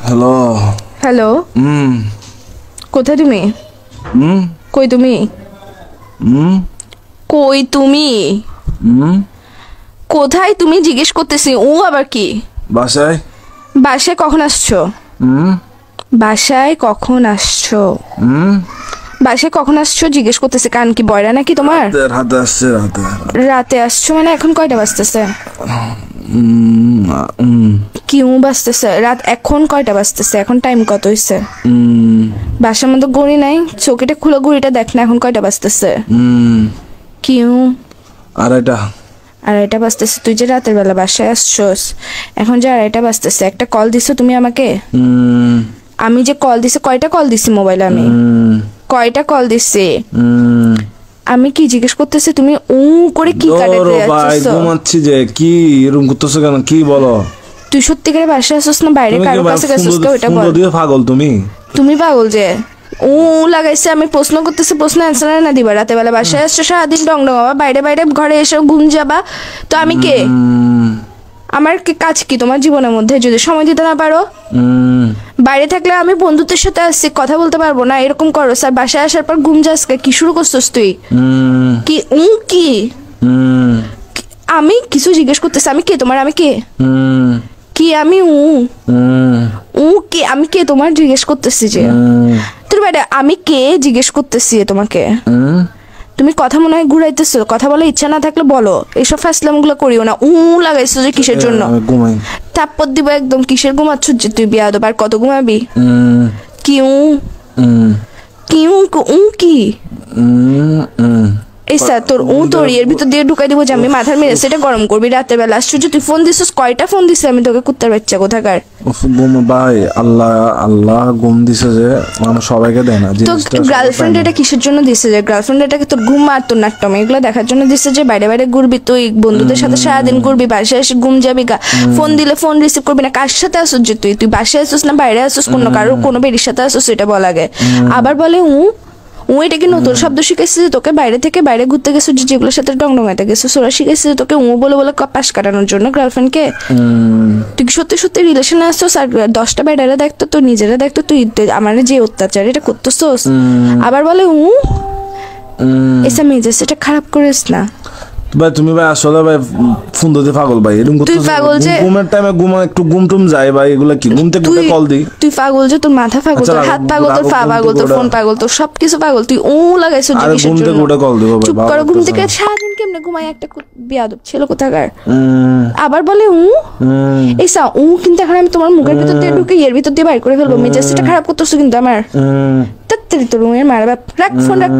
Hello hello কোথায় তুমি? কই তুমি? কই তুমি? কোথায় তুমি জিজ্ঞেস করতেছি। ও আবার কি? বাসায়। বাসায় কখন আসছো? বাসায় কখন আসছো? বাসায় কখন আসছো জিজ্ঞেস করতেছি। কান কি বয়রা নাকি তোমার? রাতে আসছে। রাতে আসছো মানে এখন কয়টা বাজতেছে? কি বাজতেছে? রাত এখন কয়টা বাজতেছে? এখন টাইম কত হইছে? বাসার মধ্যে ঘড়ি নাই? চোখেটা খুলে ঘড়িটা দেখ না এখন কয়টা বাজতেছে? কি আড়াইটা বাজতেছে। তুই যে রাতের বেলা বাসায় আসছোস, এখন যে আড়াইটা বাজতেছে, একটা কল দিছো তুমি আমাকে? আমি যে কল দিছি, কয়টা কল দিছি মোবাইলে? আমি কয়টা কল দিছি? আমি কি জিজ্ঞেস করতেছি, তুমি করে কি কাটাতে যাচ্ছিস? ঘুমাচ্ছি যে। কি এরকম করতেছো কেন? কি বলো? তুই সত্যিকারে বাসায় আসছিস না বাইরে কারো কাছে গেছিস? ওইটা বল। পাগল তুমি পাগল যে লাগাইছে। আমি প্রশ্ন করতেছি, প্রশ্ন অ্যান্সার না দিবা? রাতে বেলা বাসায় আসছো, সারাদিন ডং ডং হবা, বাইরে বাইরে ঘরে এসে ঘুম যাবা। তো আমি কে? আমার কাজ কি তোমার জীবনের মধ্যে? যদি সময় দিতে না পারো, বাইরে থাকলে আমি বন্ধুদের সাথে আসছি, কথা বলতে পারবো না, এরকম করো। স্যার বাসায় আসার পর ঘুম যাস, কি শুরু করছিস তুই? কি কি আমি কিছু জিজ্ঞেস করতেছি। আমি কে তোমার? আমি কে? কি আমি কে? আমি কে তোমার জিজ্ঞেস করতেছি যে তোর বাইরে আমি কে জিজ্ঞেস করতেছি তোমাকে। তুমি কথা মনে হয় ঘুরাইতেছো। কথা বলে ইচ্ছা না থাকলে বলো, এইসব ফ্যাসলাম গুলো করিও না। লাগাইছো যে কিসের জন্য? থাপ্পর দিব একদম। কিসের ঘুমাচ্ছ যে তুই? বিয়াদব। আর কত ঘুমাবি? কি কি এই স্যার তোর তোর এর ভিতর দিয়ে ঢুকাই দিব যে আমি মাথার মেরে সেটা গরম করবি রাতের বেলা। আশ্চর্য, তুই ফোন দিছিস? কয়টা ফোন দিছিস আমি তোকে? কুত্তার বাচ্চা কোথাকার। ভাই আল্লাহ ঘুম দিছে যে মানুষ সবাইকে দেয় না। তো গার্লফ্রেন্ড এটা কিসের জন্য দিছে? যে গার্লফ্রেন্ড এটাকে তোর ঘুম আর তোর নাট্যম এগুলো দেখার জন্য দিছে যে বাইরে বাইরে ঘুরবি, তুই বন্ধুদের সাথে সারাদিন ঘুরবি, বাসায় এসে ঘুম যাবি গা, ফোন দিলে ফোন রিসিভ করবি না। কার সাথে আসছিস যে তুই? তুই বাসায় আসছিস না বাইরে আসছিস? কোনো বেরির সাথে আসছিস? এটা বল আগে। আবার বলে এটা কি নতুন শব্দ শিখেছিস যে তোকে? বাইরে থেকে বাইরে ঘুরতে গেছিস, যেগুলোর সাথে ডংডঙাইতে গেছিস, ওরা শিখেছিস তোকে বলে বলে পাশ কাটানোর জন্য গার্লফ্রেন্ডকে? তুই কি সত্যি সত্যি রিলেশনে আসছিস? আর 10টা বেডারে দেখতো, তোর নিজেরা দেখতো, তুই আমার যে অত্যাচার এটা করতেছিস। আবার বলে এসা মেজাজ এটা খারাপ করিস না ভাই। তুমি ভাই আসলে ভাই ফোন দিতে পাগল ভাই। এরকম করতে তুই পাগল যে ঘুমের টাইমে একটু ঘুম যায় ভাই। এগুলা কি ঘুম থেকে কল দি? তুই পাগল যে তোর মাথা পাগল, তোর হাত পাগল, তোর পা পাগল, তোর ফোন পাগল, তোর সবকিছু পাগল। তুই লাগাইছিস যে কিসের জন্য? ঘুম থেকে কল দিব ভাই। চুপ কর। ঘুম থেকে সারাদিন কেমনে ঘুমাই একটা বিয়াদব ছেলে কোথাকার। আবার বলে এইসা কিন্তু এখন আমি তোমার মুখের ভিতর দিয়ে ঢুকে এর ভিতর দিয়ে বাইর করে ফেলবো। মেজাজটা খারাপ করতেছো কিন্তু আমার। তাড়াতাড়ি তোর রুমের মারা রাখ ফোন রাখ।